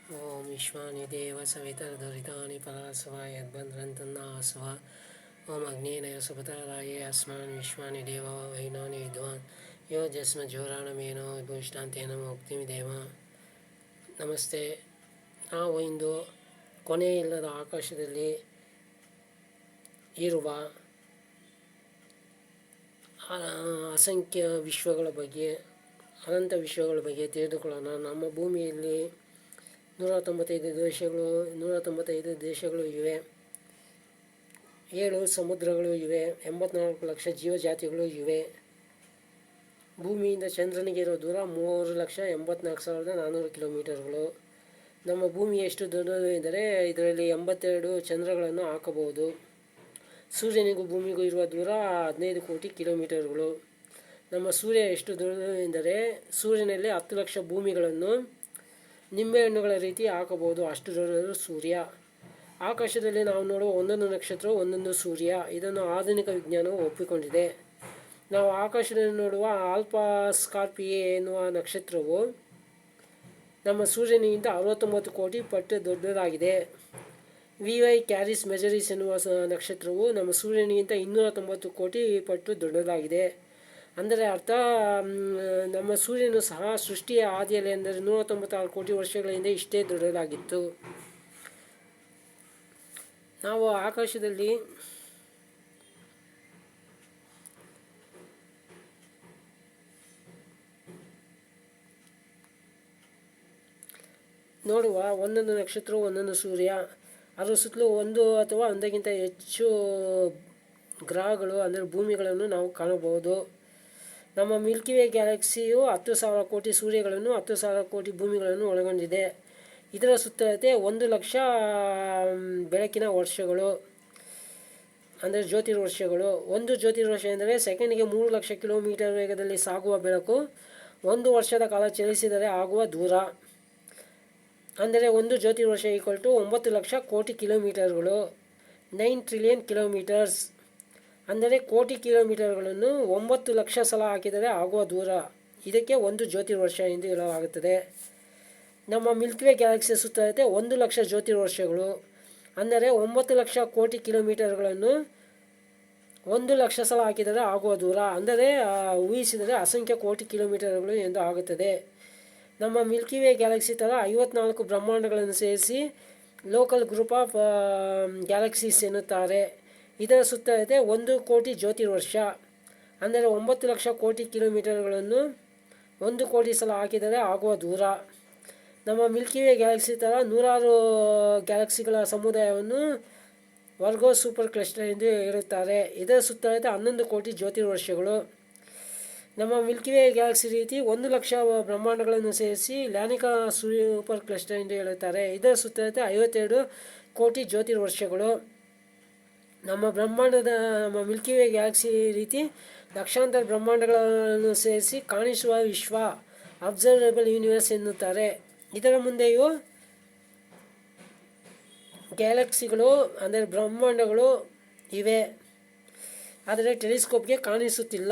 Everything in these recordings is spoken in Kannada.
ಓಂ ವಿಶ್ವಾನಿ ದೇವ ಸವಿತರ್ದುರಿತಾನಿ ಪರಾಸ್ವ ಯದ್ಬಂಧ್ರಂತನ್ನಾಸ್ವ ಓಂ ಅಗ್ನೇನಯ ಸುಪತಾರಾಯೇ ಅಸ್ಮಾನ್ ವಿಶ್ವಾನಿ ದೇವ ವೈನಾನಿ ವಿದ್ವಾನ್ ಯೋ ಜಸ್ಮಜ್ಜೋರಾಣಮೇನೋ ವಿಭೂಷ್ಟಾಂತೇನ ಮುಕ್ತಿಮಿದೇವ. ನಮಸ್ತೆ. ನಾವು ಇಂದು ಕೊನೆ ಇಲ್ಲದ ಆಕಾಶದಲ್ಲಿ ಇರುವ ಅಸಂಖ್ಯ ವಿಶ್ವಗಳ ಬಗ್ಗೆ, ಅನಂತ ವಿಶ್ವಗಳ ಬಗ್ಗೆ ತಿಳಿದುಕೊಳ್ಳೋಣ. ನಮ್ಮ ಭೂಮಿಯಲ್ಲಿ 195 ದೇಶಗಳು ಇವೆ, 7 ಸಮುದ್ರಗಳು ಇವೆ, 84 ಲಕ್ಷ ಜೀವಜಾತಿಗಳು ಇವೆ. ಭೂಮಿಯಿಂದ ಚಂದ್ರನಿಗೆ ಇರೋ ದೂರ 3,84,400 ಕಿಲೋಮೀಟರ್ಗಳು. ನಮ್ಮ ಭೂಮಿ ಎಷ್ಟು ದೊಡ್ಡದು ಎಂದರೆ ಇದರಲ್ಲಿ 82 ಚಂದ್ರಗಳನ್ನು ಹಾಕಬಹುದು. ಸೂರ್ಯನಿಗೂ ಭೂಮಿಗೂ ಇರುವ ದೂರ 15 ಕೋಟಿ ಕಿಲೋಮೀಟರ್ಗಳು. ನಮ್ಮ ಸೂರ್ಯ ಎಷ್ಟು ದೊಡ್ಡದು ಎಂದರೆ ಸೂರ್ಯನಲ್ಲಿ 10 ಲಕ್ಷ ಭೂಮಿಗಳನ್ನು ನಿಂಬೆಹಣ್ಣುಗಳ ರೀತಿ ಹಾಕಬಹುದು, ಅಷ್ಟು ದೊಡ್ಡದು ಸೂರ್ಯ. ಆಕಾಶದಲ್ಲಿ ನಾವು ನೋಡುವ ಒಂದೊಂದು ನಕ್ಷತ್ರವು ಒಂದೊಂದು ಸೂರ್ಯ. ಇದನ್ನು ಆಧುನಿಕ ವಿಜ್ಞಾನವು ಒಪ್ಪಿಕೊಂಡಿದೆ. ನಾವು ಆಕಾಶದಲ್ಲಿ ನೋಡುವ ಆಲ್ಫಾ ಸ್ಕಾರ್ಪಿಯೆ ಎನ್ನುವ ನಕ್ಷತ್ರವು ನಮ್ಮ ಸೂರ್ಯನಿಗಿಂತ 69 ಕೋಟಿ ಪಟ್ಟು ದೊಡ್ಡದಾಗಿದೆ. ವಿವೈ ಕ್ಯಾರಿಸ್ ಮೆಜರಿಸ್ ಎನ್ನುವ ನಕ್ಷತ್ರವು ನಮ್ಮ ಸೂರ್ಯನಿಗಿಂತ 290 ಕೋಟಿ ಪಟ್ಟು ದೊಡ್ಡದಾಗಿದೆ. ಅಂದರೆ ಅರ್ಥ, ನಮ್ಮ ಸೂರ್ಯನು ಸಹ ಸೃಷ್ಟಿಯ ಆದಿಯಲ್ಲಿ ಅಂದರೆ 196 ಕೋಟಿ ವರ್ಷಗಳ ಹಿಂದೆ ಇಷ್ಟೇ ದೊಡ್ಡದಾಗಿತ್ತು. ನಾವು ಆಕಾಶದಲ್ಲಿ ನೋಡುವ ಒಂದೊಂದು ನಕ್ಷತ್ರವು ಒಂದೊಂದು ಸೂರ್ಯ. ಅದರ ಸುತ್ತಲೂ ಒಂದು ಅಥವಾ ಒಂದಕ್ಕಿಂತ ಹೆಚ್ಚು ಗ್ರಹಗಳು ಅಂದರೆ ಭೂಮಿಗಳನ್ನು ನಾವು ಕಾಣಬಹುದು. ನಮ್ಮ ಮಿಲ್ಕಿ ವೇ ಗ್ಯಾಲಕ್ಸಿಯು 10,000 ಕೋಟಿ ಸೂರ್ಯಗಳನ್ನು 10,000 ಕೋಟಿ ಭೂಮಿಗಳನ್ನು ಒಳಗೊಂಡಿದೆ. ಇದರ ಸುತ್ತಳತೆ 1 ಲಕ್ಷ ಬೆಳಕಿನ ವರ್ಷಗಳು ಅಂದರೆ ಜ್ಯೋತಿರ್ವರ್ಷಗಳು. ಒಂದು ಜ್ಯೋತಿರ್ವರ್ಷ ಎಂದರೆ ಸೆಕೆಂಡಿಗೆ 3 ಲಕ್ಷ ಕಿಲೋಮೀಟರ್ ವೇಗದಲ್ಲಿ ಸಾಗುವ ಬೆಳಕು 1 ವರ್ಷದ ಕಾಲ ಚಲಿಸಿದರೆ ಆಗುವ ದೂರ. ಅಂದರೆ ಒಂದು ಜ್ಯೋತಿರ್ವರ್ಷ = 9 ಲಕ್ಷ ಕೋಟಿ ಕಿಲೋಮೀಟರ್ಗಳು, 9 ಟ್ರಿಲಿಯನ್ ಕಿಲೋಮೀಟರ್ಸ್. ಅಂದರೆ ಕೋಟಿ ಕಿಲೋಮೀಟರ್ಗಳನ್ನು 9 ಲಕ್ಷ ಸಲ ಹಾಕಿದರೆ ಆಗುವ ದೂರ. ಇದಕ್ಕೆ ಒಂದು ಜ್ಯೋತಿರ್ವರ್ಷ ಎಂದು ಹೇಳಲಾಗುತ್ತದೆ. ನಮ್ಮ ಮಿಲ್ಕಿ ವೇ ಗ್ಯಾಲಕ್ಸಿಯ ಸುತ್ತಳತೆ 1 ಲಕ್ಷ ಜ್ಯೋತಿರ್ವರ್ಷಗಳು. ಅಂದರೆ 9 ಲಕ್ಷ ಕೋಟಿ ಕಿಲೋಮೀಟರ್ಗಳನ್ನು 1 ಲಕ್ಷ ಸಲ ಹಾಕಿದರೆ ಆಗುವ ದೂರ. ಅಂದರೆ ಊಹಿಸಿದರೆ ಅಸಂಖ್ಯ ಕೋಟಿ ಕಿಲೋಮೀಟರ್ಗಳು ಎಂದು ಆಗುತ್ತದೆ. ನಮ್ಮ ಮಿಲ್ಕಿ ವೇ ಗ್ಯಾಲಕ್ಸಿ ಥರ 54 ಬ್ರಹ್ಮಾಂಡಗಳನ್ನು ಸೇರಿಸಿ ಲೋಕಲ್ ಗ್ರೂಪ್ ಆಫ್ ಗ್ಯಾಲಕ್ಸೀಸ್ ಎನ್ನುತ್ತಾರೆ. ಇದರ ಸುತ್ತಳತೆ 1 ಕೋಟಿ ಜ್ಯೋತಿರ್ವರ್ಷ. ಅಂದರೆ 9 ಲಕ್ಷ ಕೋಟಿ ಕಿಲೋಮೀಟರ್ಗಳನ್ನು 1 ಕೋಟಿ ಸಲ ಹಾಕಿದರೆ ಆಗುವ ದೂರ. ನಮ್ಮ ಮಿಲ್ಕಿ ವೇ ಗ್ಯಾಲಕ್ಸಿ ಥರ 106 ಗ್ಯಾಲಕ್ಸಿಗಳ ಸಮುದಾಯವನ್ನು ವರ್ಗೋ ಸೂಪರ್ ಕ್ಲಸ್ಟರ್ ಎಂದು ಹೇಳುತ್ತಾರೆ. ಇದರ ಸುತ್ತಳತೆ 11 ಕೋಟಿ ಜ್ಯೋತಿರ್ವರ್ಷಗಳು. ನಮ್ಮ ಮಿಲ್ಕಿ ವೇ ಗ್ಯಾಲಕ್ಸಿ ರೀತಿ 1 ಲಕ್ಷ ಬ್ರಹ್ಮಾಂಡಗಳನ್ನು ಸೇರಿಸಿ ಲ್ಯಾನಿಕಾ ಸೂಪರ್ ಕ್ಲಸ್ಟರ್ ಎಂದು ಹೇಳುತ್ತಾರೆ. ಇದರ ಸುತ್ತಳತೆ 52 ಕೋಟಿ ಜ್ಯೋತಿರ್ವರ್ಷಗಳು. ನಮ್ಮ ಮಿಲ್ಕಿ ವೇ ಗ್ಯಾಲಕ್ಸಿ ರೀತಿ ಲಕ್ಷಾಂತರ ಬ್ರಹ್ಮಾಂಡಗಳನ್ನು ಸೇರಿಸಿ ಕಾಣಿಸುವ ವಿಶ್ವ ಅಬ್ಸರ್ವೇಬಲ್ ಯೂನಿವರ್ಸ್ ಎನ್ನುತ್ತಾರೆ. ಇದರ ಮುಂದೆಯೂ ಗ್ಯಾಲಕ್ಸಿಗಳು ಅಂದರೆ ಬ್ರಹ್ಮಾಂಡಗಳು ಇವೆ, ಆದರೆ ಟೆಲಿಸ್ಕೋಪ್ಗೆ ಕಾಣಿಸುತ್ತಿಲ್ಲ.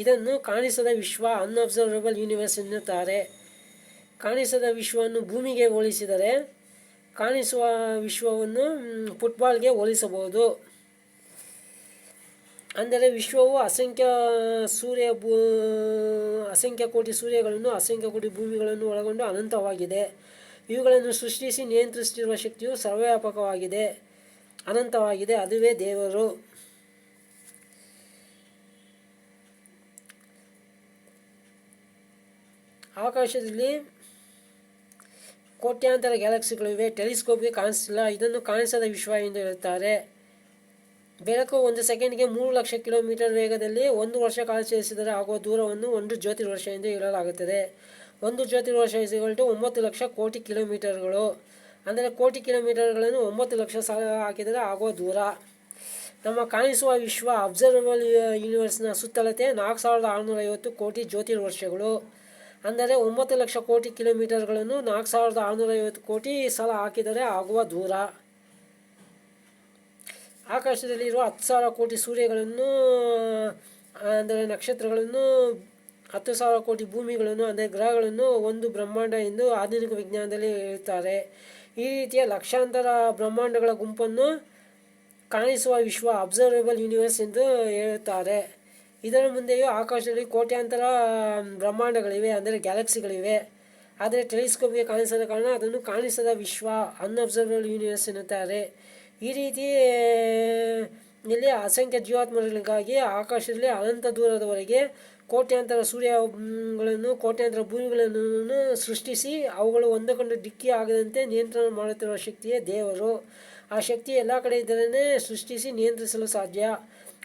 ಇದನ್ನು ಕಾಣಿಸದ ವಿಶ್ವ ಅನ್ಅಬ್ಸರ್ವೇಬಲ್ ಯೂನಿವರ್ಸ್ ಎನ್ನುತ್ತಾರೆ. ಕಾಣಿಸದ ವಿಶ್ವವನ್ನು ಭೂಮಿಗೆ ಹೋಲಿಸಿದರೆ ಕಾಣಿಸುವ ವಿಶ್ವವನ್ನು ಫುಟ್ಬಾಲ್ಗೆ ಹೋಲಿಸಬಹುದು. ಅಂದರೆ ವಿಶ್ವವು ಅಸಂಖ್ಯ ಕೋಟಿ ಸೂರ್ಯಗಳನ್ನು ಅಸಂಖ್ಯ ಕೋಟಿ ಭೂಮಿಗಳನ್ನು ಒಳಗೊಂಡು ಅನಂತವಾಗಿದೆ. ಇವುಗಳನ್ನು ಸೃಷ್ಟಿಸಿ ನಿಯಂತ್ರಿಸುತ್ತಿರುವ ಶಕ್ತಿಯು ಸರ್ವವ್ಯಾಪಕವಾಗಿದೆ, ಅನಂತವಾಗಿದೆ. ಅದುವೇ ದೇವರು. ಆಕಾಶದಲ್ಲಿ ಕೋಟ್ಯಾಂತರ ಗ್ಯಾಲಕ್ಸಿಗಳಿವೆ, ಟೆಲಿಸ್ಕೋಪ್ಗೆ ಕಾಣಿಸ್ತಿಲ್ಲ. ಇದನ್ನು ಕಾಣಿಸದ ವಿಶ್ವ ಎಂದು ಹೇಳುತ್ತಾರೆ. ಬೆಳಕು 1 ಸೆಕೆಂಡ್ಗೆ 3 ಲಕ್ಷ ಕಿಲೋಮೀಟರ್ ವೇಗದಲ್ಲಿ 1 ವರ್ಷ ಕಾಲ ಚಲಿಸಿದರೆ ಆಗುವ ದೂರವನ್ನು 1 ಜ್ಯೋತಿರ್ವರ್ಷ ಎಂದು ಹೇಳಲಾಗುತ್ತದೆ. 1 ಜ್ಯೋತಿರ್ವರ್ಷ = 9 ಲಕ್ಷ ಕೋಟಿ ಕಿಲೋಮೀಟರ್ಗಳು. ಅಂದರೆ ಕೋಟಿ ಕಿಲೋಮೀಟರ್ಗಳನ್ನು 9 ಲಕ್ಷ ಸಲ ಹಾಕಿದರೆ ಆಗುವ ದೂರ. ನಮ್ಮ ಕಾಣಿಸುವ ವಿಶ್ವ ಅಬ್ಸರ್ವೇಬಲ್ ಯೂನಿವರ್ಸ್ನ ಸುತ್ತಳತೆ 4,650 ಕೋಟಿ ಜ್ಯೋತಿರ್ವರ್ಷಗಳು. ಅಂದರೆ 9 ಲಕ್ಷ ಕೋಟಿ ಕಿಲೋಮೀಟರ್ಗಳನ್ನು 4,650 ಕೋಟಿ ಸಲ ಹಾಕಿದರೆ ಆಗುವ ದೂರ. ಆಕಾಶದಲ್ಲಿರುವ 10,000 ಕೋಟಿ ಸೂರ್ಯಗಳನ್ನು ಅಂದರೆ ನಕ್ಷತ್ರಗಳನ್ನು 10,000 ಕೋಟಿ ಭೂಮಿಗಳನ್ನು ಅಂದರೆ ಗ್ರಹಗಳನ್ನು ಒಂದು ಬ್ರಹ್ಮಾಂಡ ಎಂದು ಆಧುನಿಕ ವಿಜ್ಞಾನದಲ್ಲಿ ಹೇಳುತ್ತಾರೆ. ಈ ರೀತಿಯ ಲಕ್ಷಾಂತರ ಬ್ರಹ್ಮಾಂಡಗಳ ಗುಂಪನ್ನು ಕಾಣಿಸುವ ವಿಶ್ವ ಅಬ್ಸರ್ವೇಬಲ್ ಯೂನಿವರ್ಸ್ ಎಂದು ಹೇಳುತ್ತಾರೆ. ಇದರ ಮುಂದೆಯೂ ಆಕಾಶದಲ್ಲಿ ಕೋಟ್ಯಾಂತರ ಬ್ರಹ್ಮಾಂಡಗಳಿವೆ ಅಂದರೆ ಗ್ಯಾಲಕ್ಸಿಗಳಿವೆ. ಆದರೆ ಟೆಲಿಸ್ಕೋಪ್ಗೆ ಕಾಣಿಸದ ಕಾರಣ ಅದನ್ನು ಕಾಣಿಸದ ವಿಶ್ವ ಅನ್ಅಬ್ಸರ್ವೇಬಲ್ ಯೂನಿವರ್ಸ್ ಎನ್ನುತ್ತಾರೆ. ಈ ರೀತಿ ಇಲ್ಲಿ ಅಸಂಖ್ಯ ಜೀವಾತ್ಮಗಳಿಗಾಗಿ ಆಕಾಶದಲ್ಲಿ ಅನಂತ ದೂರದವರೆಗೆ ಕೋಟ್ಯಾಂತರ ಸೂರ್ಯಗಳನ್ನು ಕೋಟ್ಯಾಂತರ ಭೂಮಿಗಳನ್ನು ಸೃಷ್ಟಿಸಿ ಅವುಗಳು ಒಂದಕ್ಕೊಂದು ಡಿಕ್ಕಿ ಆಗದಂತೆ ನಿಯಂತ್ರಣ ಮಾಡುತ್ತಿರುವ ಶಕ್ತಿಯೇ ದೇವರು. ಆ ಶಕ್ತಿ ಎಲ್ಲ ಕಡೆ ಇದ್ದರೇ ಸೃಷ್ಟಿಸಿ ನಿಯಂತ್ರಿಸಲು ಸಾಧ್ಯ.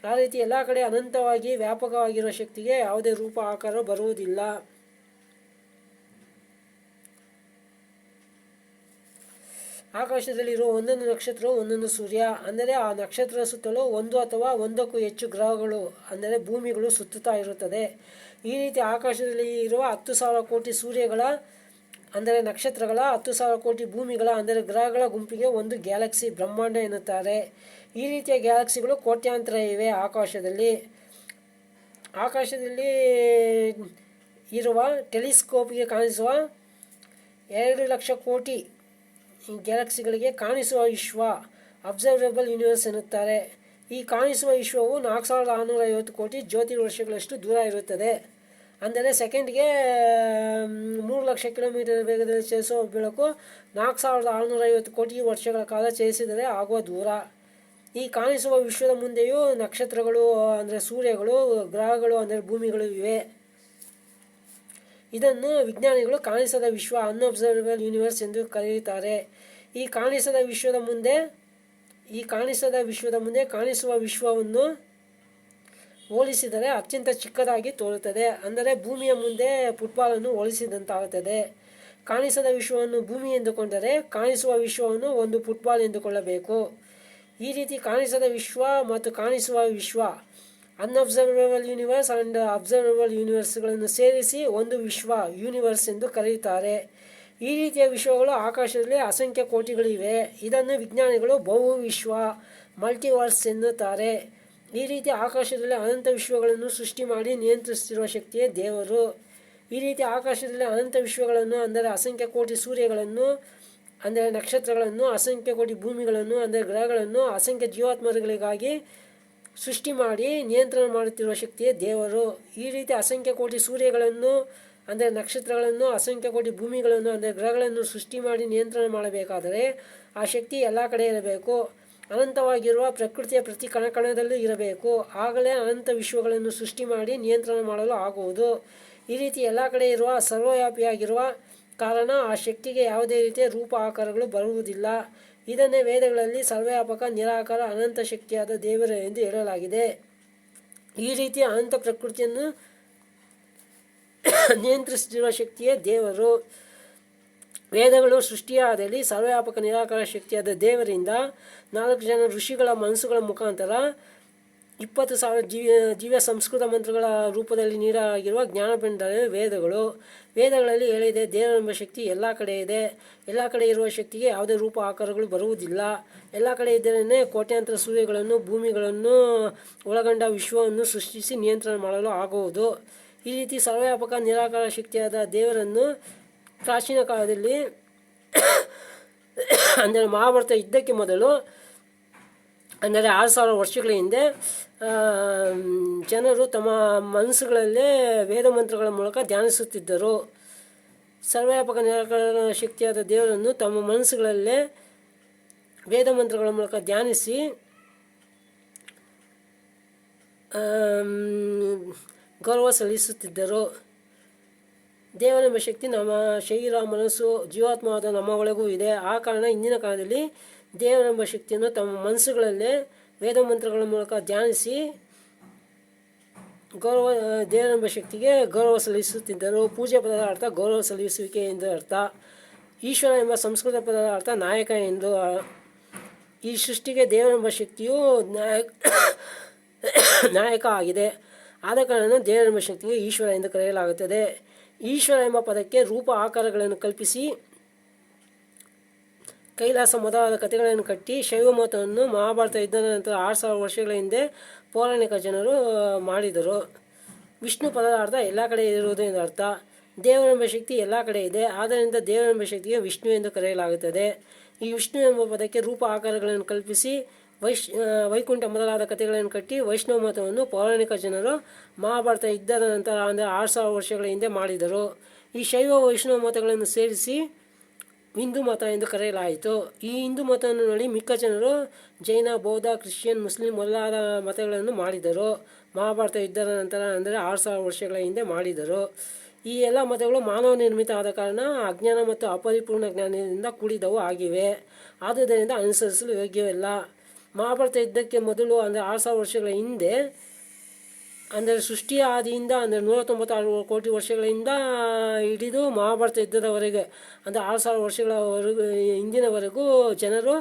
ಆ ರೀತಿ ಎಲ್ಲ ಕಡೆ ಅನಂತವಾಗಿ ವ್ಯಾಪಕವಾಗಿರುವ ಶಕ್ತಿಗೆ ಯಾವುದೇ ರೂಪ ಆಕಾರ ಬರುವುದಿಲ್ಲ. ಆಕಾಶದಲ್ಲಿರುವ ಒಂದೊಂದು ನಕ್ಷತ್ರವು ಒಂದೊಂದು ಸೂರ್ಯ, ಅಂದರೆ ಆ ನಕ್ಷತ್ರದ ಸುತ್ತಲೂ ಒಂದು ಅಥವಾ ಒಂದಕ್ಕೂ ಹೆಚ್ಚು ಗ್ರಹಗಳು ಅಂದರೆ ಭೂಮಿಗಳು ಸುತ್ತುತ್ತಾ ಇರುತ್ತದೆ. ಈ ರೀತಿ ಆಕಾಶದಲ್ಲಿ ಇರುವ 10,000 ಕೋಟಿ ಸೂರ್ಯಗಳ ಅಂದರೆ ನಕ್ಷತ್ರಗಳ 10,000 ಕೋಟಿ ಭೂಮಿಗಳ ಅಂದರೆ ಗ್ರಹಗಳ ಗುಂಪಿಗೆ ಒಂದು ಗ್ಯಾಲಕ್ಸಿ ಬ್ರಹ್ಮಾಂಡ ಎನ್ನುತ್ತಾರೆ. ಈ ರೀತಿಯ ಗ್ಯಾಲಕ್ಸಿಗಳು ಕೋಟ್ಯಾಂತರ ಇವೆ. ಆಕಾಶದಲ್ಲಿ ಇರುವ ಟೆಲಿಸ್ಕೋಪ್ಗೆ ಕಾಣಿಸುವ 2,00,000 ಕೋಟಿ ಗ್ಯಾಲಕ್ಸಿಗಳಿಗೆ ಕಾಣಿಸುವ ವಿಶ್ವ ಅಬ್ಸರ್ವೇಬಲ್ ಯೂನಿವರ್ಸ್ ಎನ್ನುತ್ತಾರೆ. ಈ ಕಾಣಿಸುವ ವಿಶ್ವವು 4,650 ಕೋಟಿ ಜ್ಯೋತಿರ್ವರ್ಷಗಳಷ್ಟು ದೂರ ಇರುತ್ತದೆ. ಅಂದರೆ ಸೆಕೆಂಡ್ಗೆ 3,00,000 ಕಿಲೋಮೀಟರ್ ವೇಗದಲ್ಲಿ ಚಲಿಸುವ ಬೆಳಕು 4,650 ಕೋಟಿ ವರ್ಷಗಳ ಕಾಲ ಚಲಿಸಿದರೆ ಆಗುವ ದೂರ. ಈ ಕಾಣಿಸುವ ವಿಶ್ವದ ಮುಂದೆಯೂ ನಕ್ಷತ್ರಗಳು ಅಂದರೆ ಸೂರ್ಯಗಳು, ಗ್ರಹಗಳು ಅಂದರೆ ಭೂಮಿಗಳು ಇವೆ. ಇದನ್ನು ವಿಜ್ಞಾನಿಗಳು ಕಾಣಿಸದ ವಿಶ್ವ ಅನ್ಅಬ್ಸರ್ವೇಬಲ್ ಯೂನಿವರ್ಸ್ ಎಂದು ಕರೆಯುತ್ತಾರೆ. ಈ ಕಾಣಿಸದ ವಿಶ್ವದ ಮುಂದೆ ಕಾಣಿಸುವ ವಿಶ್ವವನ್ನು ಹೋಲಿಸಿದರೆ ಅತ್ಯಂತ ಚಿಕ್ಕದಾಗಿ ತೋರುತ್ತದೆ. ಅಂದರೆ ಭೂಮಿಯ ಮುಂದೆ ಫುಟ್ಬಾಲನ್ನು ಹೋಲಿಸಿದಂತಾಗುತ್ತದೆ. ಕಾಣಿಸದ ವಿಶ್ವವನ್ನು ಭೂಮಿ ಎಂದುಕೊಂಡರೆ ಕಾಣಿಸುವ ವಿಶ್ವವನ್ನು ಒಂದು ಫುಟ್ಬಾಲ್ ಎಂದುಕೊಳ್ಳಬೇಕು. ಈ ರೀತಿ ಕಾಣಿಸದ ವಿಶ್ವ ಮತ್ತು ಕಾಣಿಸುವ ವಿಶ್ವ ಅನ್ಅಬ್ಸರ್ವೇಬಲ್ ಯೂನಿವರ್ಸ್ ಆ್ಯಂಡ್ ಅಬ್ಸರ್ವೇಬಲ್ ಯೂನಿವರ್ಸ್ಗಳನ್ನು ಸೇರಿಸಿ ಒಂದು ವಿಶ್ವ ಯೂನಿವರ್ಸ್ ಎಂದು ಕರೆಯುತ್ತಾರೆ. ಈ ರೀತಿಯ ವಿಶ್ವಗಳು ಆಕಾಶದಲ್ಲಿ ಅಸಂಖ್ಯ ಕೋಟಿಗಳಿವೆ. ಇದನ್ನು ವಿಜ್ಞಾನಿಗಳು ಬಹು ವಿಶ್ವ ಮಲ್ಟಿವರ್ಸ್ ಎನ್ನುತ್ತಾರೆ. ಈ ರೀತಿ ಆಕಾಶದಲ್ಲಿ ಅನಂತ ವಿಶ್ವಗಳನ್ನು ಸೃಷ್ಟಿ ಮಾಡಿ ನಿಯಂತ್ರಿಸುತ್ತಿರುವ ಶಕ್ತಿಯೇ ದೇವರು. ಈ ರೀತಿ ಆಕಾಶದಲ್ಲಿ ಅನಂತ ವಿಶ್ವಗಳನ್ನು ಅಂದರೆ ಅಸಂಖ್ಯ ಕೋಟಿ ಸೂರ್ಯಗಳನ್ನು ಅಂದರೆ ನಕ್ಷತ್ರಗಳನ್ನು, ಅಸಂಖ್ಯ ಕೋಟಿ ಭೂಮಿಗಳನ್ನು ಅಂದರೆ ಗ್ರಹಗಳನ್ನು ಅಸಂಖ್ಯ ಜೀವಾತ್ಮಗಳಿಗಾಗಿ ಸೃಷ್ಟಿ ಮಾಡಿ ನಿಯಂತ್ರಣ ಮಾಡುತ್ತಿರುವ ಶಕ್ತಿಯೇ ದೇವರು. ಈ ರೀತಿ ಅಸಂಖ್ಯ ಕೋಟಿ ಸೂರ್ಯಗಳನ್ನು ಅಂದರೆ ನಕ್ಷತ್ರಗಳನ್ನು, ಅಸಂಖ್ಯ ಕೋಟಿ ಭೂಮಿಗಳನ್ನು ಅಂದರೆ ಗ್ರಹಗಳನ್ನು ಸೃಷ್ಟಿ ಮಾಡಿ ನಿಯಂತ್ರಣ ಮಾಡಬೇಕಾದರೆ ಆ ಶಕ್ತಿ ಎಲ್ಲ ಕಡೆ ಇರಬೇಕು. ಅನಂತವಾಗಿರುವ ಪ್ರಕೃತಿಯ ಪ್ರತಿ ಕಣಕಣದಲ್ಲೂ ಇರಬೇಕು. ಆಗಲೇ ಅನಂತ ವಿಶ್ವಗಳನ್ನು ಸೃಷ್ಟಿ ಮಾಡಿ ನಿಯಂತ್ರಣ ಮಾಡಲು ಆಗುವುದು. ಈ ರೀತಿ ಎಲ್ಲ ಕಡೆ ಇರುವ ಸರ್ವವ್ಯಾಪಿಯಾಗಿರುವ ಕಾರಣ ಆ ಶಕ್ತಿಗೆ ಯಾವುದೇ ರೀತಿಯ ರೂಪ ಆಕಾರಗಳು ಬರುವುದಿಲ್ಲ. ಇದನ್ನೇ ವೇದಗಳಲ್ಲಿ ಸರ್ವವ್ಯಾಪಕ, ನಿರಾಕಾರ, ಅನಂತ ಶಕ್ತಿಯಾದ ದೇವರು ಎಂದು ಹೇಳಲಾಗಿದೆ. ಈ ರೀತಿಯ ಅನಂತ ಪ್ರಕೃತಿಯನ್ನು ನಿಯಂತ್ರಿಸುತ್ತಿರುವ ಶಕ್ತಿಯೇ ದೇವರು. ವೇದಗಳು ಸೃಷ್ಟಿಯಾದಲ್ಲಿ ಸರ್ವವ್ಯಾಪಕ ನಿರಾಕಾರ ಶಕ್ತಿಯಾದ ದೇವರಿಂದ 4 ಜನ ಋಷಿಗಳ ಮನಸ್ಸುಗಳ ಮುಖಾಂತರ 20,000 ದಿವ್ಯ ಸಂಸ್ಕೃತ ಮಂತ್ರಗಳ ರೂಪದಲ್ಲಿ ನೀಡಲಾಗಿರುವ ಜ್ಞಾನಪಂಡಲೇ ವೇದಗಳು. ವೇದಗಳಲ್ಲಿ ಹೇಳಿದೆ, ದೇವರೆಂಬ ಶಕ್ತಿ ಎಲ್ಲ ಕಡೆ ಇದೆ. ಎಲ್ಲ ಕಡೆ ಇರುವ ಶಕ್ತಿಗೆ ಯಾವುದೇ ರೂಪ ಆಕಾರಗಳು ಬರುವುದಿಲ್ಲ. ಎಲ್ಲ ಕಡೆ ಇದ್ದರೇ ಕೋಟ್ಯಾಂತರ ಸೂರ್ಯಗಳನ್ನು, ಭೂಮಿಗಳನ್ನು ಒಳಗೊಂಡ ವಿಶ್ವವನ್ನು ಸೃಷ್ಟಿಸಿ ನಿಯಂತ್ರಣ ಮಾಡಲು ಆಗುವುದು. ಈ ರೀತಿ ಸರ್ವವ್ಯಾಪಕ ನಿರಾಕಾರ ಶಕ್ತಿಯಾದ ದೇವರನ್ನು ಪ್ರಾಚೀನ ಕಾಲದಲ್ಲಿ ಅಂದರೆ ಮಹಾಭಾರತ ಯುದ್ಧಕ್ಕೆ ಮೊದಲು ಅಂದರೆ 6,000 ವರ್ಷಗಳ ಹಿಂದೆ ಜನರು ತಮ್ಮ ಮನಸ್ಸುಗಳಲ್ಲೇ ವೇದ ಮಂತ್ರಗಳ ಮೂಲಕ ಧ್ಯಾನಿಸುತ್ತಿದ್ದರು. ಸರ್ವವ್ಯಾಪಕ ನಿರಾಕಾರ ಶಕ್ತಿಯಾದ ದೇವರನ್ನು ತಮ್ಮ ಮನಸ್ಸುಗಳಲ್ಲೇ ವೇದ ಮಂತ್ರಗಳ ಮೂಲಕ ಧ್ಯಾನಿಸಿ ಗೌರವ ಸಲ್ಲಿಸುತ್ತಿದ್ದರು. ದೇವರೆಂಬ ಶಕ್ತಿ ನಮ್ಮ ಶರೀರ, ಮನಸ್ಸು, ಜೀವಾತ್ಮವಾದ ನಮ್ಮ ಒಳಗೂ ಇದೆ. ಆ ಕಾರಣ ಇಂದಿನ ಕಾಲದಲ್ಲಿ ದೇವರೆಂಬ ಶಕ್ತಿಯನ್ನು ತಮ್ಮ ಮನಸ್ಸುಗಳಲ್ಲೇ ವೇದ ಮಂತ್ರಗಳ ಮೂಲಕ ಧ್ಯಾನಿಸಿ ದೇವರೆಂಬ ಶಕ್ತಿಗೆ ಗೌರವ ಸಲ್ಲಿಸುತ್ತಿದ್ದರು. ಪೂಜೆ ಪದದ ಅರ್ಥ ಗೌರವ ಸಲ್ಲಿಸುವಿಕೆ ಎಂದು ಅರ್ಥ. ಈಶ್ವರ ಎಂಬ ಸಂಸ್ಕೃತ ಪದದ ಅರ್ಥ ನಾಯಕ ಎಂದು. ಈ ಸೃಷ್ಟಿಗೆ ದೇವರೆಂಬ ಶಕ್ತಿಯು ನಾಯಕ ಆಗಿದೆ. ಆದ ಕಾರಣ ದೇವರೆಂಬ ಶಕ್ತಿಗೆ ಈಶ್ವರ ಎಂದು ಕರೆಯಲಾಗುತ್ತದೆ. ಈಶ್ವರ ಎಂಬ ಪದಕ್ಕೆ ರೂಪ ಆಕಾರಗಳನ್ನು ಕಲ್ಪಿಸಿ ಕೈಲಾಸ ಮೊದಲಾದ ಕಥೆಗಳನ್ನು ಕಟ್ಟಿ ಶೈವ ಮತವನ್ನು ಮಹಾಭಾರತ ಯುದ್ಧದ ನಂತರ 6,000 ವರ್ಷಗಳ ಹಿಂದೆ ಪೌರಾಣಿಕ ಜನರು ಮಾಡಿದರು. ವಿಷ್ಣು ಪದದ ಅರ್ಥ ಎಲ್ಲ ಕಡೆ ಇರುವುದು ಎಂದು ಅರ್ಥ. ದೇವರೆಂಬ ಶಕ್ತಿ ಎಲ್ಲ ಕಡೆ ಇದೆ, ಆದ್ದರಿಂದ ದೇವರೆಂಬ ಶಕ್ತಿಗೆ ವಿಷ್ಣು ಎಂದು ಕರೆಯಲಾಗುತ್ತದೆ. ಈ ವಿಷ್ಣು ಎಂಬ ಪದಕ್ಕೆ ರೂಪ ಆಕಾರಗಳನ್ನು ಕಲ್ಪಿಸಿ ವೈಕುಂಠ ಮೊದಲಾದ ಕಥೆಗಳನ್ನು ಕಟ್ಟಿ ವೈಷ್ಣವ ಮತವನ್ನು ಪೌರಾಣಿಕ ಜನರು ಮಹಾಭಾರತ ಯುದ್ಧದ ನಂತರ ಅಂದರೆ 6000 ವರ್ಷಗಳ ಹಿಂದೆ ಮಾಡಿದರು. ಈ ಶೈವ ವೈಷ್ಣವ ಮತಗಳನ್ನು ಸೇರಿಸಿ ಹಿಂದೂ ಮತ ಎಂದು ಕರೆಯಲಾಯಿತು. ಈ ಹಿಂದೂ ಮತವನ್ನು ನೋಡಿ ಮಿಕ್ಕ ಜನರು ಜೈನ, ಬೌದ್ಧ, ಕ್ರಿಶ್ಚಿಯನ್, ಮುಸ್ಲಿಂ ಮೊದಲಾದ ಮತಗಳನ್ನು ಮಾಡಿದರು. ಮಹಾಭಾರತ ಯುದ್ಧದ ನಂತರ ಅಂದರೆ 6000 ವರ್ಷಗಳ ಹಿಂದೆ ಮಾಡಿದರು. ಈ ಎಲ್ಲ ಮತಗಳು ಮಾನವ ನಿರ್ಮಿತ ಆದ ಕಾರಣ ಅಜ್ಞಾನ ಮತ್ತು ಅಪರಿಪೂರ್ಣ ಜ್ಞಾನದಿಂದ ಕೂಡಿದವು ಆಗಿವೆ, ಆದುದರಿಂದ ಅನುಸರಿಸಲು ಯೋಗ್ಯವಿಲ್ಲ. ಮಹಾಭಾರತ ಯುದ್ಧಕ್ಕೆ ಮೊದಲು ಅಂದರೆ 6000 ವರ್ಷಗಳ ಹಿಂದೆ ಅಂದರೆ ಸೃಷ್ಟಿಯ ಆದಿಯಿಂದ ಅಂದರೆ 196 ಕೋಟಿ ವರ್ಷಗಳಿಂದ ಹಿಡಿದು ಮಹಾಭಾರತ ಯುದ್ಧದವರೆಗೆ ಅಂದರೆ 6000 ವರ್ಷಗಳವರೆಗೂ ಹಿಂದಿನವರೆಗೂ ಜನರು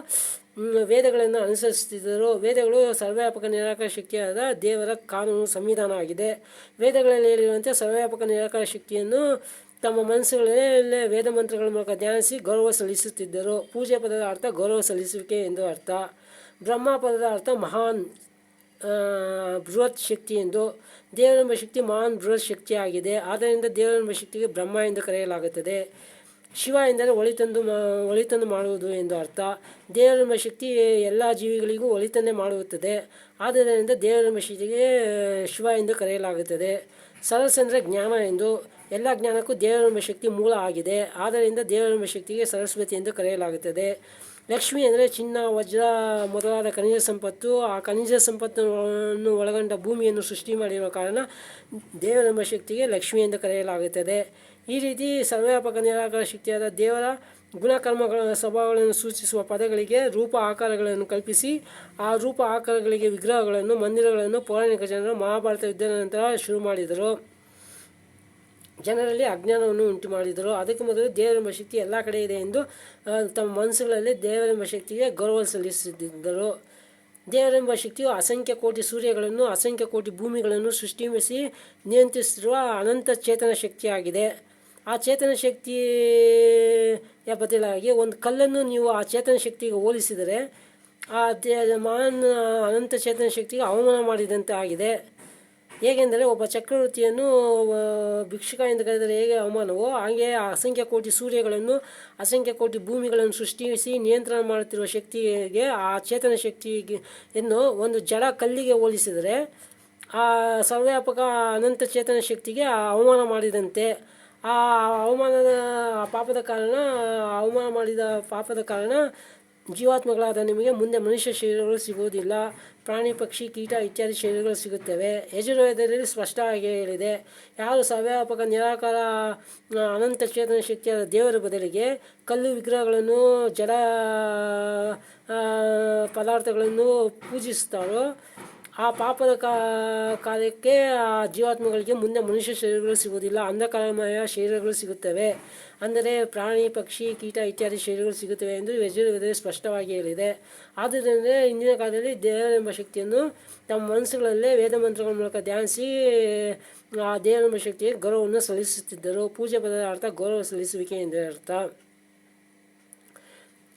ವೇದಗಳನ್ನು ಅನುಸರಿಸುತ್ತಿದ್ದರು. ವೇದಗಳು ಸರ್ವವ್ಯಾಪಕ ನಿರಾಕಾರ ಶಕ್ತಿಯಾದ ದೇವರ ಕಾನೂನು ಸಂವಿಧಾನ ಆಗಿದೆ. ವೇದಗಳಲ್ಲಿ ಹೇಳಿರುವಂತೆ ಸರ್ವವ್ಯಾಪಕ ನಿರಾಕಾರ ಶಕ್ತಿಯನ್ನು ತಮ್ಮ ಮನಸ್ಸುಗಳಲ್ಲೇ ವೇದ ಮಂತ್ರಗಳ ಮೂಲಕ ಧ್ಯಾನಿಸಿ ಗೌರವ ಸಲ್ಲಿಸುತ್ತಿದ್ದರು. ಪೂಜೆ ಪದದ ಅರ್ಥ ಗೌರವ ಸಲ್ಲಿಸುವಿಕೆ ಎಂದು ಅರ್ಥ. ಬ್ರಹ್ಮ ಪದದ ಅರ್ಥ ಮಹಾನ್ ಬೃಹತ್ ಶಕ್ತಿ ಎಂದು. ದೇವರೆಂಬ ಶಕ್ತಿ ಮಹಾನ್ ಬೃಹತ್ ಶಕ್ತಿಯಾಗಿದೆ, ಆದ್ದರಿಂದ ದೇವರೆಂಬ ಶಕ್ತಿಗೆ ಬ್ರಹ್ಮ ಎಂದು ಕರೆಯಲಾಗುತ್ತದೆ. ಶಿವ ಎಂದರೆ ಒಳಿತನ್ನು ಮಾಡುವುದು ಎಂದು ಅರ್ಥ. ದೇವರೆಂಬ ಶಕ್ತಿ ಎಲ್ಲ ಜೀವಿಗಳಿಗೂ ಒಳಿತನ್ನೇ ಮಾಡುತ್ತದೆ, ಆದ್ದರಿಂದ ದೇವರೆಂಬ ಶಕ್ತಿಗೆ ಶಿವ ಎಂದು ಕರೆಯಲಾಗುತ್ತದೆ. ಸರಸ್ ಅಂದರೆ ಜ್ಞಾನ ಎಂದು. ಎಲ್ಲ ಜ್ಞಾನಕ್ಕೂ ದೇವರೆಂಬ ಶಕ್ತಿ ಮೂಲ ಆಗಿದೆ, ಆದ್ದರಿಂದ ದೇವರೆಂಬ ಶಕ್ತಿಗೆ ಸರಸ್ವತಿ ಎಂದು ಕರೆಯಲಾಗುತ್ತದೆ. ಲಕ್ಷ್ಮಿ ಅಂದರೆ ಚಿನ್ನ, ವಜ್ರ ಮೊದಲಾದ ಖನಿಜ ಸಂಪತ್ತು. ಆ ಖನಿಜ ಸಂಪತ್ತನ್ನು ಒಳಗೊಂಡ ಭೂಮಿಯನ್ನು ಸೃಷ್ಟಿ ಮಾಡಿರುವ ಕಾರಣ ದೇವರೆಂಬ ಶಕ್ತಿಗೆ ಲಕ್ಷ್ಮಿ ಎಂದು ಕರೆಯಲಾಗುತ್ತದೆ. ಈ ರೀತಿ ಸರ್ವವ್ಯಾಪಕ ನಿರಾಕಾರ ಶಕ್ತಿಯಾದ ದೇವರ ಗುಣಕರ್ಮಗಳ ಸ್ವಭಾವಗಳನ್ನು ಸೂಚಿಸುವ ಪದಗಳಿಗೆ ರೂಪ ಆಕಾರಗಳನ್ನು ಕಲ್ಪಿಸಿ ಆ ರೂಪ ಆಕಾರಗಳಿಗೆ ವಿಗ್ರಹಗಳನ್ನು, ಮಂದಿರಗಳನ್ನು ಪೌರಾಣಿಕ ಜನರು ಮಹಾಭಾರತ ಯುದ್ಧದ ನಂತರ ಶುರು ಮಾಡಿದರು. ಜನರಲ್ಲಿ ಅಜ್ಞಾನವನ್ನು ಉಂಟು ಮಾಡಿದರು. ಅದಕ್ಕೆ ಮೊದಲು ದೇವರೆಂಬ ಶಕ್ತಿ ಎಲ್ಲ ಕಡೆ ಇದೆ ಎಂದು ತಮ್ಮ ಮನಸ್ಸುಗಳಲ್ಲಿ ದೇವರೆಂಬ ಶಕ್ತಿಗೆ ಗೌರವ ಸಲ್ಲಿಸುತ್ತಿದ್ದರು. ದೇವರೆಂಬ ಶಕ್ತಿಯು ಅಸಂಖ್ಯ ಕೋಟಿ ಸೂರ್ಯಗಳನ್ನು, ಅಸಂಖ್ಯ ಕೋಟಿ ಭೂಮಿಗಳನ್ನು ಸೃಷ್ಟಿಸಿ ನಿಯಂತ್ರಿಸುತ್ತಿರುವ ಅನಂತ ಚೇತನ ಶಕ್ತಿಯಾಗಿದೆ. ಆ ಚೇತನ ಶಕ್ತಿಯ ಬದಲಾಗಿ ಒಂದು ಕಲ್ಲನ್ನು ನೀವು ಆ ಚೇತನ ಶಕ್ತಿಗೆ ಹೋಲಿಸಿದರೆ ಆ ಮಹಾನ್ ಅನಂತ ಚೇತನ ಶಕ್ತಿಗೆ ಅವಮಾನ ಮಾಡಿದಂತೆ ಆಗಿದೆ. ಹೇಗೆಂದರೆ ಒಬ್ಬ ಚಕ್ರವರ್ತಿಯನ್ನು ಭಿಕ್ಷುಕ ಎಂದು ಕರೆದರೆ ಹೇಗೆ ಅವಮಾನವೋ ಹಾಗೆ ಅಸಂಖ್ಯ ಕೋಟಿ ಸೂರ್ಯಗಳನ್ನು, ಅಸಂಖ್ಯ ಕೋಟಿ ಭೂಮಿಗಳನ್ನು ಸೃಷ್ಟಿಸಿ ನಿಯಂತ್ರಣ ಮಾಡುತ್ತಿರುವ ಶಕ್ತಿಗೆ ಆ ಚೇತನ ಶಕ್ತಿಯನ್ನು ಒಂದು ಜಡ ಕಲ್ಲಿಗೆ ಹೋಲಿಸಿದರೆ ಆ ಸರ್ವವ್ಯಾಪಕ ಅನಂತ ಚೇತನ ಶಕ್ತಿಗೆ ಅವಮಾನ ಮಾಡಿದಂತೆ. ಆ ಅವಮಾನ ಮಾಡಿದ ಪಾಪದ ಕಾರಣ ಜೀವಾತ್ಮಗಳಾದ ನಿಮಗೆ ಮುಂದೆ ಮನುಷ್ಯ ಶರೀರಗಳು ಸಿಗುವುದಿಲ್ಲ, ಪ್ರಾಣಿ, ಪಕ್ಷಿ, ಕೀಟ ಇತ್ಯಾದಿ ಶರೀರಗಳು ಸಿಗುತ್ತವೆ. ಯಜುರ್ವೇದದಲ್ಲಿ ಸ್ಪಷ್ಟವಾಗಿ ಹೇಳಿದೆ, ಯಾರು ಸರ್ವವ್ಯಾಪಕ ನಿರಾಕಾರ ಅನಂತ ಚೇತನ ಶಕ್ತಿಯಾದ ದೇವರ ಬದಲಿಗೆ ಕಲ್ಲು ವಿಗ್ರಹಗಳನ್ನು, ಜಡ ಪದಾರ್ಥಗಳನ್ನು ಪೂಜಿಸುತ್ತಾರೋ ಆ ಪಾಪದ ಕಾರ್ಯಕ್ಕೆ ಆ ಜೀವಾತ್ಮಗಳಿಗೆ ಮುಂದೆ ಮನುಷ್ಯ ಶರೀರಗಳು ಸಿಗುವುದಿಲ್ಲ, ಅಂಧಕಾರಮಯ ಶರೀರಗಳು ಸಿಗುತ್ತವೆ. ಅಂದರೆ ಪ್ರಾಣಿ, ಪಕ್ಷಿ, ಕೀಟ ಇತ್ಯಾದಿ ಶರೀರಗಳು ಸಿಗುತ್ತವೆ ಎಂದು ಯಜುರ್ವೇದದಲ್ಲಿ ಸ್ಪಷ್ಟವಾಗಿ ಹೇಳಿದೆ. ಆದ್ದರಿಂದ ಇಂದಿನ ಕಾಲದಲ್ಲಿ ದೇವರೆಂಬ ಶಕ್ತಿಯನ್ನು ತಮ್ಮ ಮನಸ್ಸುಗಳಲ್ಲೇ ವೇದ ಮಂತ್ರಗಳ ಮೂಲಕ ಧ್ಯಾನಿಸಿ ಆ ದೇವರೆಂಬ ಶಕ್ತಿಗೆ ಗೌರವವನ್ನು ಸಲ್ಲಿಸುತ್ತಿದ್ದರು. ಪೂಜೆ ಪದದ ಅರ್ಥ ಗೌರವ ಸಲ್ಲಿಸುವಿಕೆ ಎಂದರೆ ಅರ್ಥ.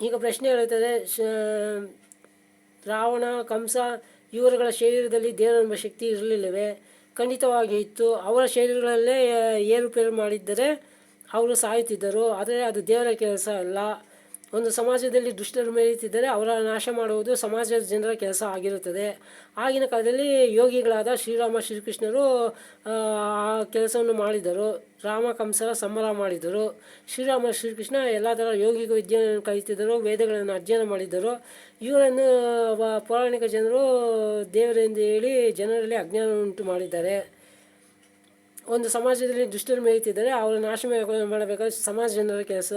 ಈಗ ಪ್ರಶ್ನೆ ಹೇಳುತ್ತದೆ, ರಾವಣ, ಕಂಸ ಇವರುಗಳ ಶರೀರದಲ್ಲಿ ದೇವರೆಂಬ ಶಕ್ತಿ ಇರಲಿಲ್ಲವೇ? ಖಂಡಿತವಾಗಿ ಇತ್ತು. ಅವರ ಶರೀರಗಳಲ್ಲೇ ಏರುಪೇರು ಮಾಡಿದ್ದರೆ ಅವರು ಸಾಯುತ್ತಿದ್ದರು, ಆದರೆ ಅದು ದೇವರ ಕೆಲಸ ಅಲ್ಲ. ಒಂದು ಸಮಾಜದಲ್ಲಿ ದುಷ್ಟರು ಮೆರೆಯುತ್ತಿದ್ದರೆ ಅವರ ನಾಶ ಮಾಡುವುದು ಸಮಾಜದ ಜನರ ಕೆಲಸ ಆಗಿರುತ್ತದೆ. ಆಗಿನ ಕಾಲದಲ್ಲಿ ಯೋಗಿಗಳಾದ ಶ್ರೀರಾಮ, ಶ್ರೀಕೃಷ್ಣರು ಆ ಕೆಲಸವನ್ನು ಮಾಡಿದರು. ರಾಮ, ಕಂಸರ ಸಂಹಾರ ಮಾಡಿದರು. ಶ್ರೀರಾಮ, ಶ್ರೀಕೃಷ್ಣ ಎಲ್ಲ ಥರ ಯೋಗಿಕ ವಿದ್ಯೆಯನ್ನು ಕಲಿತಿದ್ದರು, ವೇದಗಳನ್ನು ಅಧ್ಯಯನ ಮಾಡಿದ್ದರು. ಇವರನ್ನು ಪೌರಾಣಿಕ ಜನರು ದೇವರೆಂದು ಹೇಳಿ ಜನರಲ್ಲಿ ಅಜ್ಞಾನ ಉಂಟು ಮಾಡಿದ್ದಾರೆ. ಒಂದು ಸಮಾಜದಲ್ಲಿ ದುಷ್ಟರು ಮೇಯುತ್ತಿದ್ದರೆ ಅವರ ನಾಶ ಮಾಡಬೇಕಾದ ಸಮಾಜ ಜನರ ಕೆಲಸ.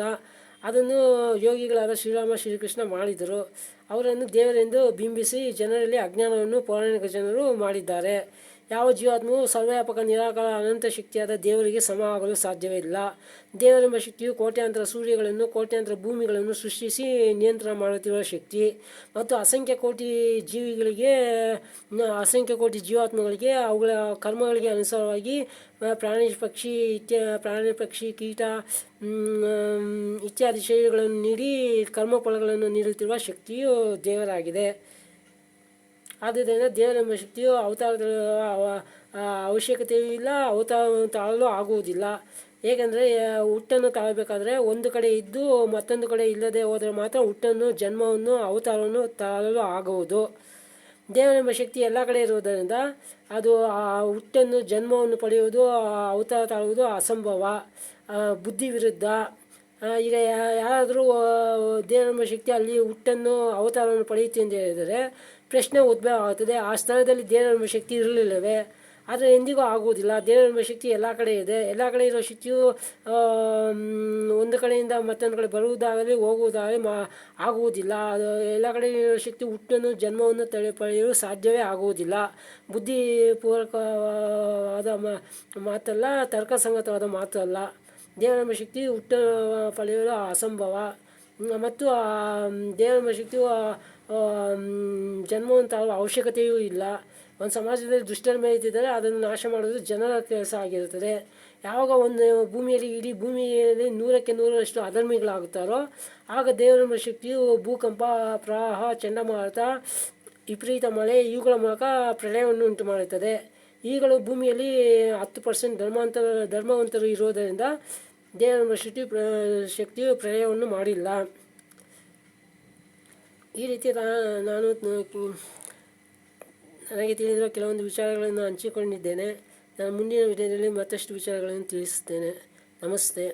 ಅದನ್ನು ಯೋಗಿಗಳಾದ ಶ್ರೀರಾಮ, ಶ್ರೀಕೃಷ್ಣ ಮಾಡಿದರು. ಅವರನ್ನು ದೇವರೆಂದು ಬಿಂಬಿಸಿ ಜನರಲ್ಲಿ ಅಜ್ಞಾನವನ್ನು ಪೌರಾಣಿಕ ಜನರು ಮಾಡಿದ್ದಾರೆ. ಯಾವ ಜೀವಾತ್ಮವು ಸರ್ವವ್ಯಾಪಕ ನಿರಾಕಾರ ಅನಂತ ಶಕ್ತಿಯಾದ ದೇವರಿಗೆ ಸಮ ಆಗಲು ಸಾಧ್ಯವೇ ಇಲ್ಲ. ದೇವರೆಂಬ ಶಕ್ತಿಯು ಕೋಟ್ಯಾಂತರ ಸೂರ್ಯಗಳನ್ನು, ಕೋಟ್ಯಾಂತರ ಭೂಮಿಗಳನ್ನು ಸೃಷ್ಟಿಸಿ ನಿಯಂತ್ರಣ ಮಾಡುತ್ತಿರುವ ಶಕ್ತಿ ಮತ್ತು ಅಸಂಖ್ಯ ಕೋಟಿ ಜೀವಾತ್ಮಗಳಿಗೆ ಅವುಗಳ ಕರ್ಮಗಳಿಗೆ ಅನುಸಾರವಾಗಿ ಪ್ರಾಣಿ, ಪಕ್ಷಿ, ಕೀಟ ಇತ್ಯಾದಿ ಶರೀರಗಳನ್ನು ನೀಡಿ ಕರ್ಮಫಲಗಳನ್ನು ನೀಡುತ್ತಿರುವ ಶಕ್ತಿಯು ದೇವರಾಗಿದೆ. ಆದ್ದರಿಂದ ದೇವರೆಂಬ ಶಕ್ತಿಯು ಅವಶ್ಯಕತೆಯೂ ಇಲ್ಲ, ಅವತಾರವನ್ನು ತಾಳಲು ಆಗುವುದಿಲ್ಲ. ಏಕೆಂದರೆ ಹುಟ್ಟನ್ನು ತಾಳಬೇಕಾದ್ರೆ ಒಂದು ಕಡೆ ಇದ್ದು ಮತ್ತೊಂದು ಕಡೆ ಇಲ್ಲದೆ ಹೋದರೆ ಮಾತ್ರ ಹುಟ್ಟನ್ನು, ಜನ್ಮವನ್ನು, ಅವತಾರವನ್ನು ತಾಳಲು ಆಗುವುದು. ದೇವರೆಂಬ ಶಕ್ತಿ ಎಲ್ಲ ಕಡೆ ಇರುವುದರಿಂದ ಅದು ಆ ಹುಟ್ಟನ್ನು, ಜನ್ಮವನ್ನು ಪಡೆಯುವುದು, ಅವತಾರ ತಾಳುವುದು ಅಸಂಭವ, ಬುದ್ಧಿ ವಿರುದ್ಧ. ಈಗ ಯಾರಾದರೂ ದೇವರೆಂಬ ಶಕ್ತಿ ಅಲ್ಲಿ ಹುಟ್ಟನ್ನು, ಅವತಾರವನ್ನು ಪಡೆಯುತ್ತೆ ಅಂತ ಹೇಳಿದರೆ ಪ್ರಶ್ನೆ ಉದ್ಭವ ಆಗ್ತದೆ, ಆ ಸ್ಥಳದಲ್ಲಿ ದೇವರೆಂಬ ಶಕ್ತಿ ಇರಲಿಲ್ಲವೇ? ಆದರೆ ಎಂದಿಗೂ ಆಗುವುದಿಲ್ಲ. ದೇವರೆಂಬ ಶಕ್ತಿ ಎಲ್ಲ ಕಡೆ ಇದೆ. ಎಲ್ಲ ಕಡೆ ಇರೋ ಶಕ್ತಿಯು ಒಂದು ಕಡೆಯಿಂದ ಮತ್ತೊಂದು ಕಡೆ ಬರುವುದಾಗಲಿ ಹೋಗುವುದಾಗಲಿ ಆಗುವುದಿಲ್ಲ. ಅದು ಎಲ್ಲ ಕಡೆ ಇರೋ ಶಕ್ತಿ ಹುಟ್ಟನ್ನು, ಜನ್ಮವನ್ನು ಪಡೆಯಲು ಸಾಧ್ಯವೇ ಆಗುವುದಿಲ್ಲ. ಬುದ್ಧಿಪೂರ್ವಕವಾದ ಮಾತಲ್ಲ, ತರ್ಕಸಂಗತವಾದ ಮಾತು ಅಲ್ಲ. ದೇವರೆಂಬ ಶಕ್ತಿ ಹುಟ್ಟ ಪಡೆಯಲು ಅಸಂಭವ. ಮತ್ತು ದೇವರೆಂಬ ಶಕ್ತಿಯು ಜನ್ಮವನ್ನು ತಾಳುವ ಅವಶ್ಯಕತೆಯೂ ಇಲ್ಲ. ಒಂದು ಸಮಾಜದಲ್ಲಿ ದುಷ್ಟರ ಮೇಲಿದ್ದರೆ ಅದನ್ನು ನಾಶ ಮಾಡೋದು ಜನರ ಕೆಲಸ ಆಗಿರುತ್ತದೆ. ಯಾವಾಗ ಒಂದು ಭೂಮಿಯಲ್ಲಿ, ಇಡೀ ಭೂಮಿಯಲ್ಲಿ 100ಕ್ಕೆ 100ರಷ್ಟು ಅಧರ್ಮಿಗಳಾಗುತ್ತಾರೋ ಆಗ ದೇವರೆಂಬ ಶಕ್ತಿಯು ಭೂಕಂಪ, ಪ್ರವಾಹ, ಚಂಡಮಾರುತ, ವಿಪರೀತ ಮಳೆ ಇವುಗಳ ಮೂಲಕ ಪ್ರಳಯವನ್ನು ಉಂಟು ಮಾಡುತ್ತದೆ. ಈಗಲೂ ಭೂಮಿಯಲ್ಲಿ 10% ಧರ್ಮವಂತರು ಇರುವುದರಿಂದ ದೇವರೆಂಬ ಶಕ್ತಿಯು ಪ್ರಳಯವನ್ನು ಮಾಡಿಲ್ಲ. ಈ ರೀತಿ ನಾನು ನನಗೆ ತಿಳಿದಿರುವ ಕೆಲವೊಂದು ವಿಚಾರಗಳನ್ನು ಹಂಚಿಕೊಂಡಿದ್ದೇನೆ. ನಾನು ಮುಂದಿನ ವಿಡಿಯೋದಲ್ಲಿ ಮತ್ತಷ್ಟು ವಿಚಾರಗಳನ್ನು ತಿಳಿಸುತ್ತೇನೆ. ನಮಸ್ತೆ.